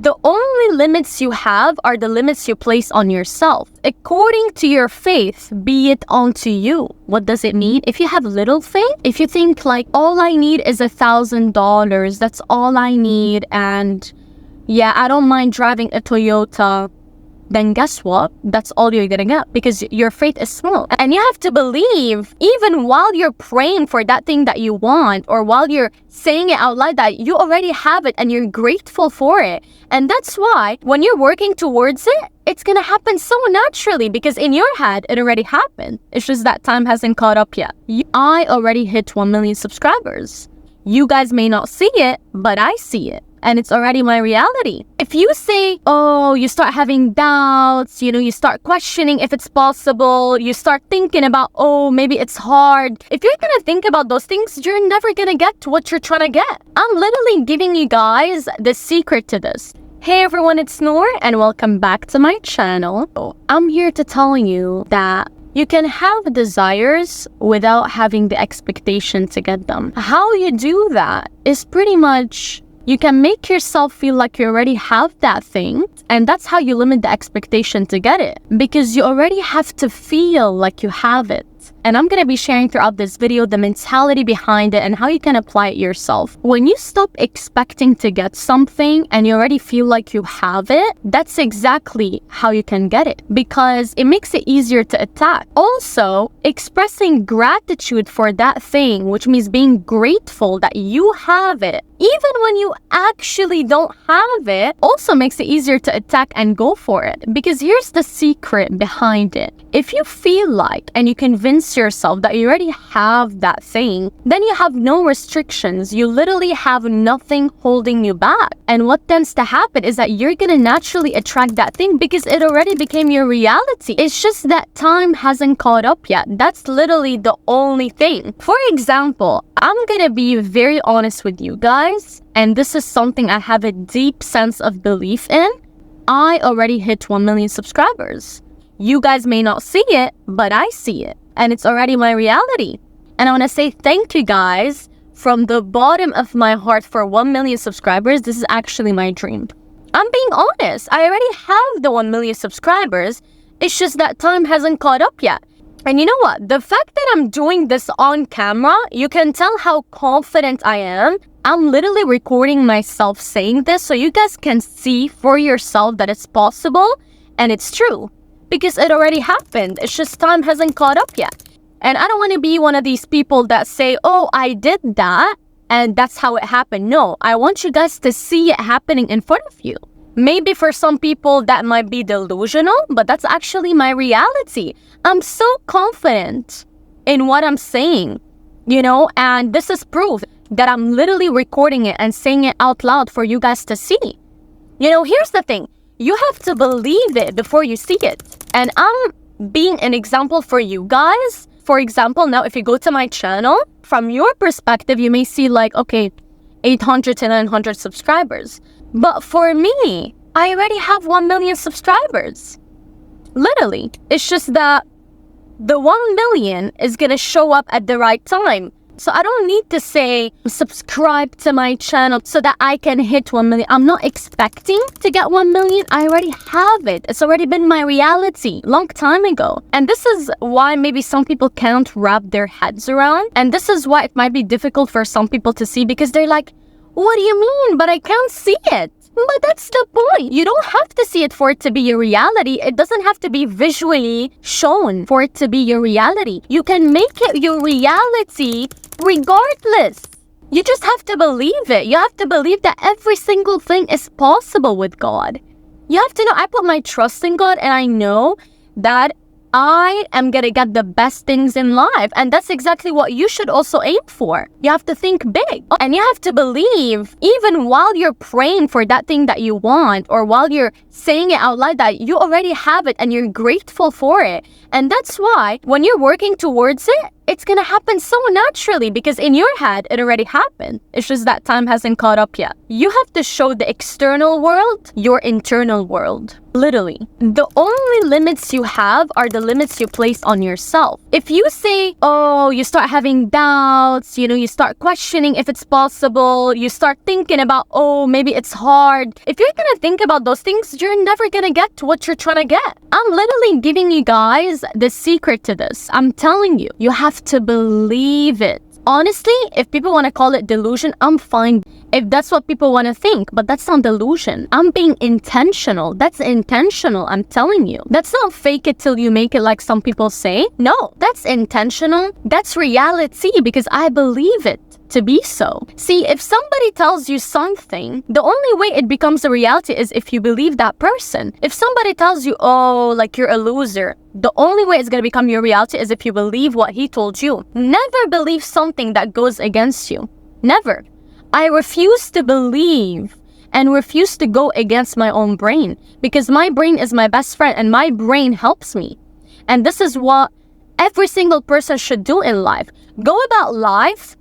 The only limits you have are the limits you place on yourself. According to your faith, be it unto you. What does it mean? If you have little faith, if you think like, all I need is $1,000, that's all I need, and yeah, I don't mind driving a Toyota, then guess what? That's all you're gonna get because your faith is small. And you have to believe, even while you're praying for that thing that you want, or while you're saying it out loud, that you already have it and you're grateful for it. And that's why when you're working towards it, it's gonna happen so naturally because in your head, it already happened. It's just that time hasn't caught up yet. I already hit 1 million subscribers. You guys may not see it, but I see it. And it's already my reality. If you say, oh, you start having doubts, you start questioning if it's possible, you start thinking about, oh, maybe it's hard. If you're gonna think about those things, you're never gonna get to what you're trying to get. I'm literally giving you guys the secret to this. Hey everyone, it's Noor and welcome back to my channel. I'm here to tell you that you can have desires without having the expectation to get them. How you do that is pretty much, you can make yourself feel like you already have that thing, and that's how you limit the expectation to get it, because you already have to feel like you have it. And I'm gonna be sharing throughout this video the mentality behind it and how you can apply it yourself. When you stop expecting to get something and you already feel like you have it, that's exactly how you can get it, because it makes it easier to attack. Also, expressing gratitude for that thing, which means being grateful that you have it, even when you actually don't have it, also makes it easier to attack and go for it. Because here's the secret behind it. If you feel like and you convince yourself that you already have that thing, then you have no restrictions. You literally have nothing holding you back. And what tends to happen is that you're gonna naturally attract that thing because it already became your reality. It's just that time hasn't caught up yet. That's literally the only thing. For example, I'm gonna be very honest with you guys, and this is something I have a deep sense of belief in. I already hit 1 million subscribers. You guys may not see it, but I see it, and it's already my reality. And I want to say thank you guys from the bottom of my heart for 1 million subscribers. This is actually my dream. I'm being honest. I already have the 1 million subscribers. It's just that time hasn't caught up yet. And you know what? The fact that I'm doing this on camera, you can tell how confident I am. I'm literally recording myself saying this so you guys can see for yourself that it's possible and it's true. Because it already happened. It's just time hasn't caught up yet. And I don't want to be one of these people that say, oh, I did that and that's how it happened. No, I want you guys to see it happening in front of you. Maybe for some people that might be delusional, but that's actually my reality. I'm so confident in what I'm saying, and this is proof that I'm literally recording it and saying it out loud for you guys to see. Here's the thing. You have to believe it before you see it. And I'm being an example for you guys. For example, now if you go to my channel, from your perspective, you may see like, okay, 800 to 900 subscribers. But for me, I already have 1 million subscribers. Literally. It's just that the 1 million is gonna show up at the right time. So I don't need to say subscribe to my channel so that I can hit 1 million. I'm not expecting to get 1 million. I already have it. It's already been my reality long time ago. And this is why maybe some people can't wrap their heads around. And this is why it might be difficult for some people to see, because they're like, what do you mean? But I can't see it. But that's the point. You don't have to see it for it to be your reality. It doesn't have to be visually shown for it to be your reality. You can make it your reality regardless. You just have to believe it. You have to believe that every single thing is possible with God. You have to know, I put my trust in God and I know that I am gonna get the best things in life. And that's exactly what you should also aim for. You have to think big. And you have to believe, even while you're praying for that thing that you want, or while you're saying it out loud, that you already have it and you're grateful for it. And that's why when you're working towards it, it's gonna happen so naturally because in your head, it already happened. It's just that time hasn't caught up yet. You have to show the external world your internal world. Literally. The only limits you have are the limits you place on yourself. If you say, oh, you start having doubts, you start questioning if it's possible, you start thinking about, oh, maybe it's hard. If you're gonna think about those things, you're never gonna get to what you're trying to get. I'm literally giving you guys the secret to this. I'm telling you, you have to believe it. Honestly, if people want to call it delusion, I'm fine. If that's what people want to think, but that's not delusion. I'm being intentional. That's intentional, I'm telling you. That's not fake it till you make it like some people say. No, that's intentional. That's reality because I believe it to be so. See, if somebody tells you something, the only way it becomes a reality is if you believe that person. If somebody tells you, oh, like you're a loser, the only way it's going to become your reality is if you believe what he told you. Never believe something that goes against you. Never. I refuse to believe and refuse to go against my own brain because my brain is my best friend and my brain helps me. And this is what every single person should do in life. Go about life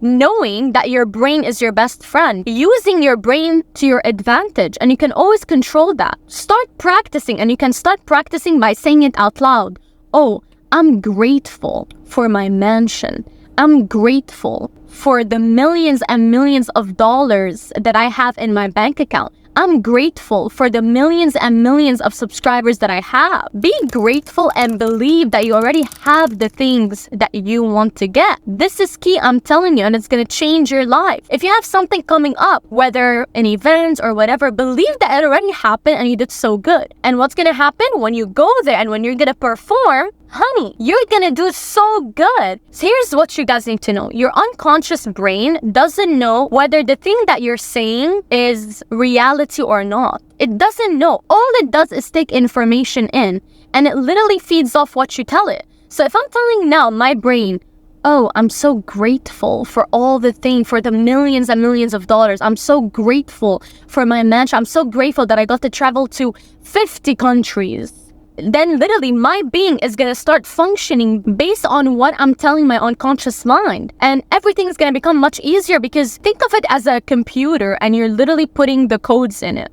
knowing that your brain is your best friend, using your brain to your advantage, and you can always control that. Start practicing, and you can start practicing by saying it out loud. Oh, I'm grateful for my mansion. I'm grateful for the millions and millions of dollars that I have in my bank account. I'm grateful for the millions and millions of subscribers that I have. Be grateful and believe that you already have the things that you want to get. This is key, I'm telling you, and it's gonna change your life. If you have something coming up, whether an event or whatever, believe that it already happened and you did so good. And what's gonna happen when you go there and when you're gonna perform, honey, you're gonna do so good. So here's what you guys need to know. Your unconscious brain doesn't know whether the thing that you're saying is reality or not. It doesn't know. All it does is take information in, and it literally feeds off what you tell it. So if I'm telling now my brain, oh, I'm so grateful for all the things, for the millions and millions of dollars. I'm so grateful for my mansion. I'm so grateful that I got to travel to 50 countries. Then literally my being is going to start functioning based on what I'm telling my unconscious mind. And everything is going to become much easier because think of it as a computer and you're literally putting the codes in it.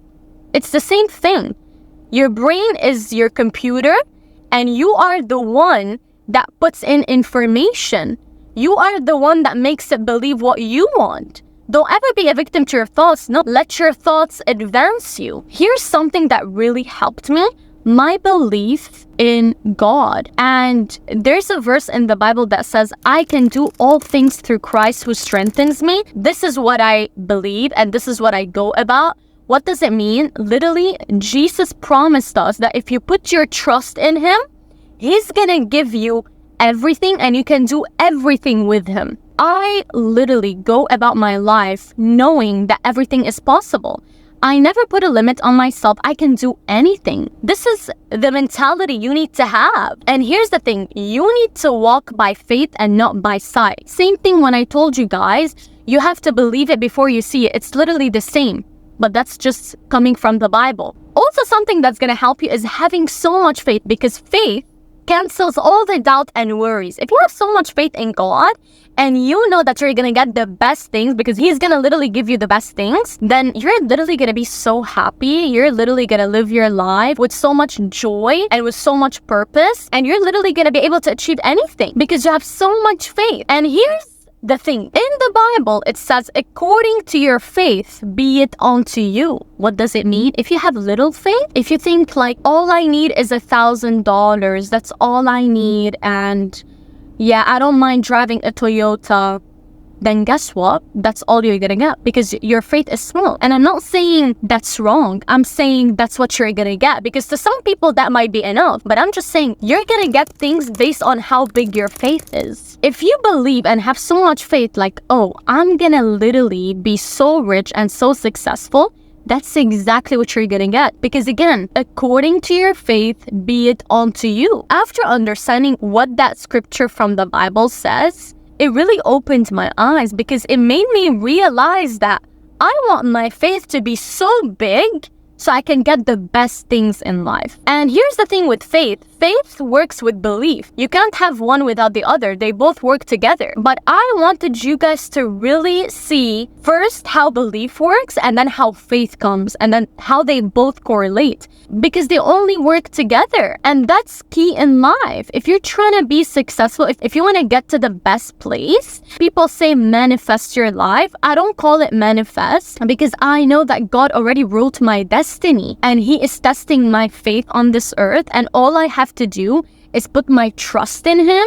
It's the same thing. Your brain is your computer and you are the one that puts in information. You are the one that makes it believe what you want. Don't ever be a victim to your thoughts. No, let your thoughts advance you. Here's something that really helped me. My belief in God. And there's a verse in the Bible that says, I can do all things through Christ who strengthens me. This is what I believe and this is what I go about. What does it mean? Literally, Jesus promised us that if you put your trust in Him, He's gonna give you everything and you can do everything with Him. I literally go about my life knowing that everything is possible. I never put a limit on myself. I can do anything. This is the mentality you need to have. And here's the thing. You need to walk by faith and not by sight. Same thing when I told you guys, you have to believe it before you see it. It's literally the same. But that's just coming from the Bible. Also, something that's going to help you is having so much faith because faith cancels all the doubt and worries. If you have so much faith in God and you know that you're gonna get the best things because He's gonna literally give you the best things, then you're literally gonna be so happy. You're literally gonna live your life with so much joy and with so much purpose, and you're literally gonna be able to achieve anything because you have so much faith. And here's the thing. In the Bible, it says, according to your faith, be it unto you. What does it mean? If you have little faith, if you think like, all I need is $1,000, that's all I need, and yeah, I don't mind driving a Toyota, then guess what? That's all you're gonna get because your faith is small. And I'm not saying that's wrong. I'm saying that's what you're gonna get because to some people that might be enough. But I'm just saying you're gonna get things based on how big your faith is. If you believe and have so much faith like, oh, I'm gonna literally be so rich and so successful, that's exactly what you're gonna get. Because again, according to your faith, be it unto you. After understanding what that scripture from the Bible says, it really opened my eyes because it made me realize that I want my faith to be so big so I can get the best things in life. And here's the thing with faith. Faith works with belief. You can't have one without the other. They both work together. But I wanted you guys to really see first how belief works, and then how faith comes, and then how they both correlate, because they only work together. And that's key in life. If you're trying to be successful, if you want to get to the best place, people say manifest your life. I don't call it manifest, because I know that God already wrote my destiny, and He is testing my faith on this earth, and all I have to do is put my trust in Him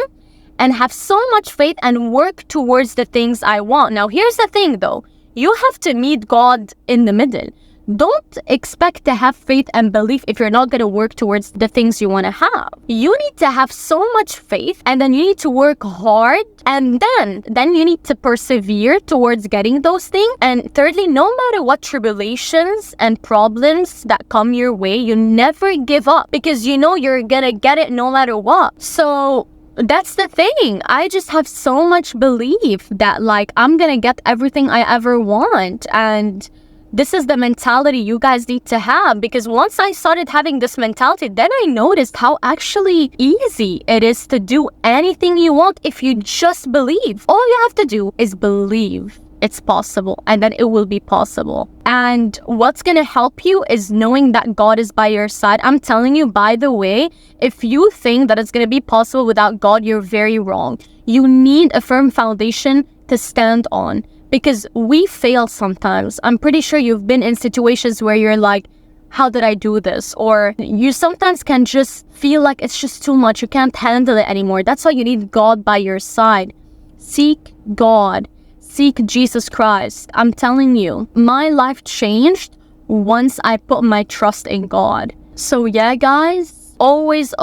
and have so much faith and work towards the things I want. Now, here's the thing though. You have to meet God in the middle. Don't expect to have faith and belief if you're not going to work towards the things you want to have. You need to have so much faith, and then you need to work hard, and then you need to persevere towards getting those things. And thirdly, no matter what tribulations and problems that come your way, you never give up, because you know you're going to get it no matter what. So that's the thing. I just have so much belief that like I'm going to get everything I ever want. And this is the mentality you guys need to have, because once I started having this mentality, then I noticed how actually easy it is to do anything you want if you just believe. All you have to do is believe it's possible, and then it will be possible. And what's gonna help you is knowing that God is by your side. I'm telling you, by the way, if you think that it's gonna be possible without God, you're very wrong. You need a firm foundation to stand on, because we fail sometimes. I'm pretty sure you've been in situations where you're like, how did I do this? Or you sometimes can just feel like it's just too much. You can't handle it anymore. That's why you need God by your side. Seek God. Seek Jesus Christ. I'm telling you, my life changed once I put my trust in God. So yeah, guys, always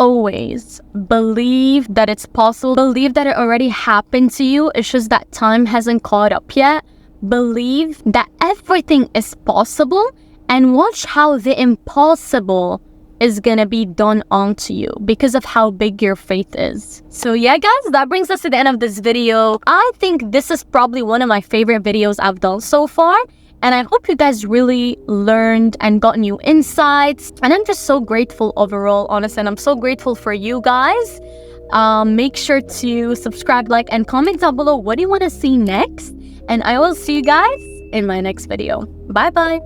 believe that it's possible. Believe that it already happened to you. It's just that time hasn't caught up yet. Believe that everything is possible, and watch how the impossible is gonna be done onto you because of how big your faith is. So yeah, guys, that brings us to the end of this video. I think this is probably one of my favorite videos I've done so far, and I hope you guys really learned and got new insights. And I'm just so grateful overall, honestly, and I'm so grateful for you guys. Make sure to subscribe, like, and comment down below what do you want to see next. And I will see you guys in my next video. Bye bye.